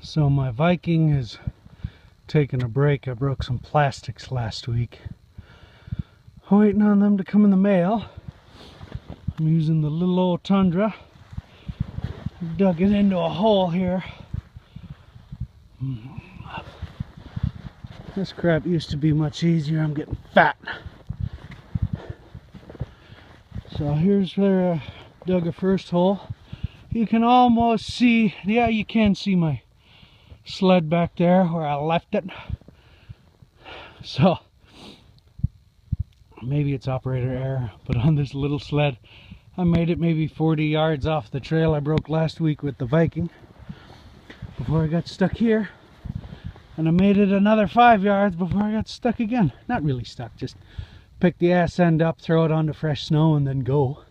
So my Viking has taken a break. I broke some plastics last week. Waiting on them to come in the mail. I'm using the little old Tundra. Dug it into a hole here. This crap used to be much easier. I'm getting fat. So here's where I dug a first hole. You can almost see, yeah, you can see my sled back there where I left it. So maybe it's operator error, but on this little sled I made it maybe 40 yards off the trail I broke last week with the Viking before I got stuck here, and I made it another 5 yards before I got stuck again. Not really stuck, just pick the ass end up, throw it onto fresh snow, and then go.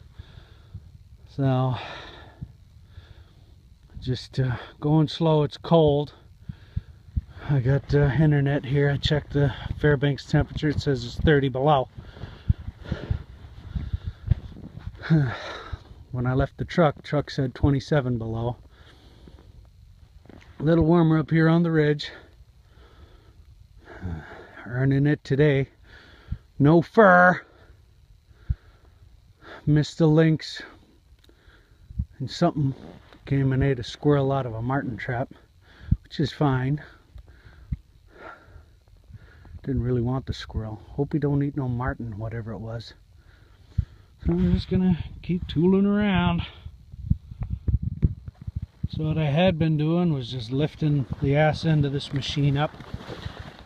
So just going slow. It's cold. I got internet here. I checked the Fairbanks temperature. It says it's 30 below. When I left the truck said 27 below. A little warmer up here on the ridge. Earning it today. No fur. Missed the lynx. And something came and ate a squirrel out of a marten trap, which is fine. Didn't really want the squirrel. Hope he don't eat no marten, whatever it was. So I'm just gonna keep tooling around. So what I had been doing was just lifting the ass end of this machine up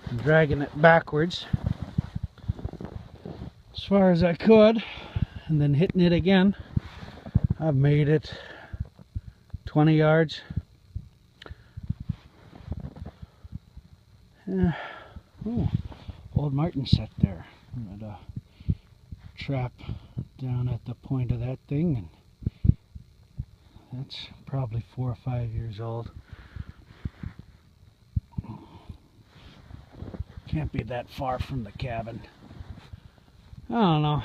and dragging it backwards as far as I could, and then hitting it again. I've made it 20 yards. Oh, old marten set there. Got a trap down at the point of that thing, and that's probably 4 or 5 years old. Can't be that far from the cabin. I don't know.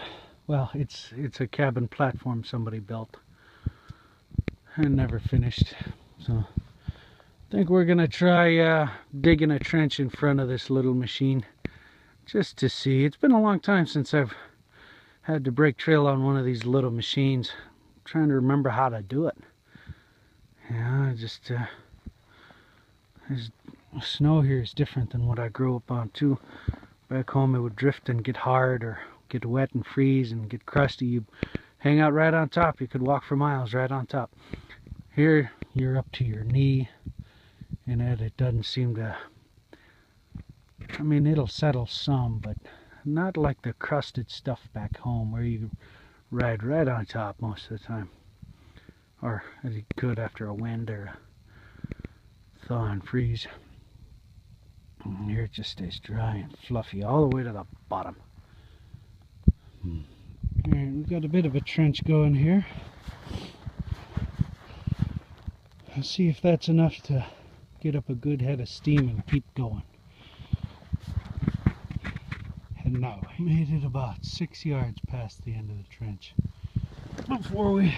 Well, it's a cabin platform somebody built and never finished. So I think we're gonna try digging a trench in front of this little machine just to see. It's been a long time since I've had to break trail on one of these little machines. I'm trying to remember how to do it. Yeah, just snow here is different than what I grew up on too. Back home it would drift and get hard or get wet and freeze and get crusty. You hang out right on top. You could walk for miles right on top. Here you're up to your knee in it. It doesn't seem to, I mean, it'll settle some, but not like the crusted stuff back home where you ride right on top most of the time, or as you could after a wind or a thaw and freeze. And here it just stays dry and fluffy all the way to the bottom. Alright, we've got a bit of a trench going here. Let's see if that's enough to get up a good head of steam and keep going. And now we made it about 6 yards past the end of the trench before we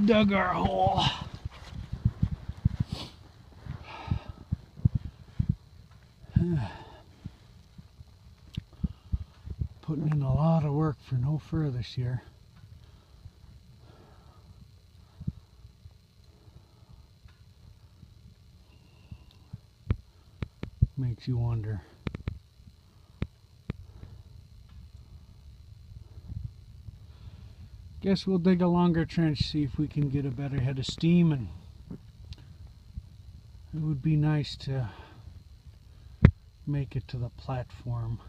dug our hole. Putting in a lot of work for no fur this year. Makes you wonder. Guess we'll dig a longer trench, see if we can get a better head of steam, and it would be nice to make it to the platform.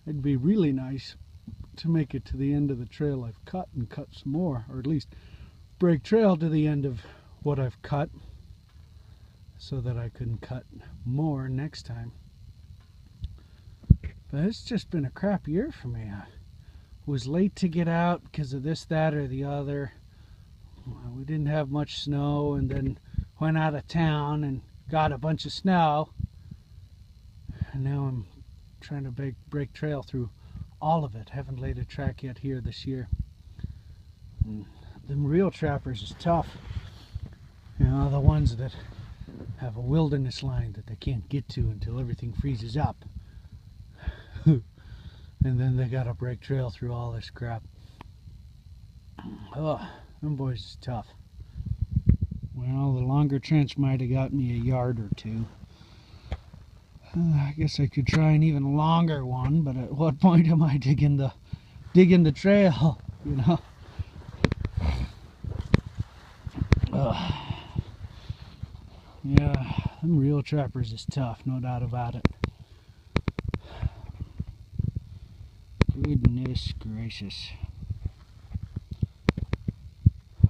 It'd be really nice to make it to the end of the trail I've cut and cut some more, or at least break trail to the end of what I've cut so that I can cut more next time. But it's just been a crap year for me. I was late to get out because of this, that, or the other. We didn't have much snow, and then went out of town and got a bunch of snow, and now I'm trying to break trail through all of it. Haven't laid a track yet here this year. And them real trappers is tough. You know, the ones that have a wilderness line that they can't get to until everything freezes up. And then they gotta break trail through all this crap. Oh, them boys is tough. Well, the longer trench might have got me a yard or two. I guess I could try an even longer one, but at what point am I digging the trail, you know? Yeah, them real trappers is tough, no doubt about it. Goodness gracious. I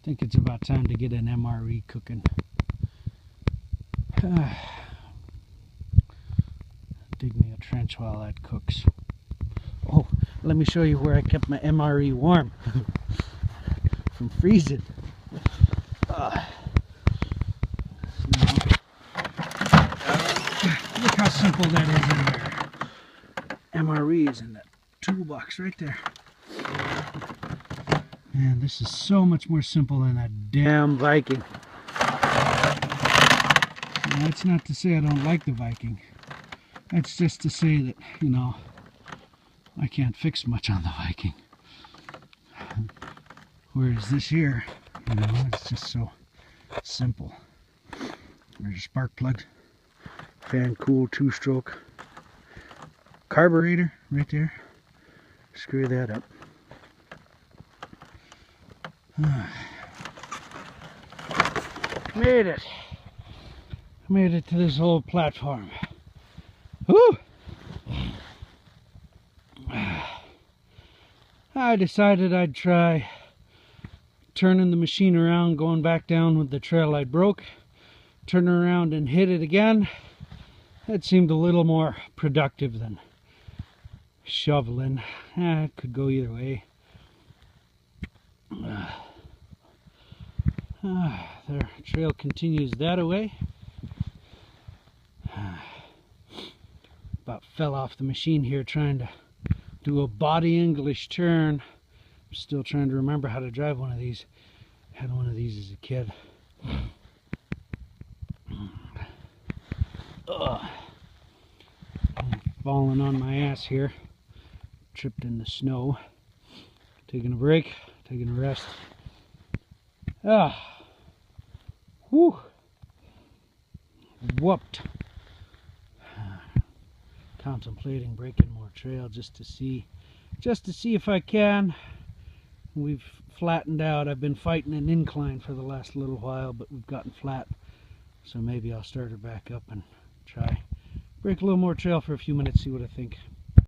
think it's about time to get an MRE cooking. Dig me a trench while that cooks. Oh, let me show you where I kept my MRE warm from freezing. Look how simple that is in there. MRE is in that toolbox right there. Man, this is so much more simple than that damn Viking. And that's not to say I don't like the Viking. That's just to say that, you know, I can't fix much on the Viking. Whereas this here, you know, it's just so simple. There's a spark plug, fan cool 2-stroke, carburetor right there. Screw that up. Made it. Made it to this old platform. Whew! I decided I'd try turning the machine around, going back down with the trail I broke, turn around and hit it again. That seemed a little more productive than shoveling. It could go either way. The trail continues that way. About fell off the machine here trying to do a body English turn. I'm still trying to remember how to drive one of these. I had one of these as a kid. I'm falling on my ass here. Tripped in the snow. Taking a break, taking a rest. Whew. Whooped. Contemplating breaking more trail just to see if I can. We've flattened out. I've been fighting an incline for the last little while, but we've gotten flat. So maybe I'll start her back up and try break a little more trail for a few minutes, see what I think.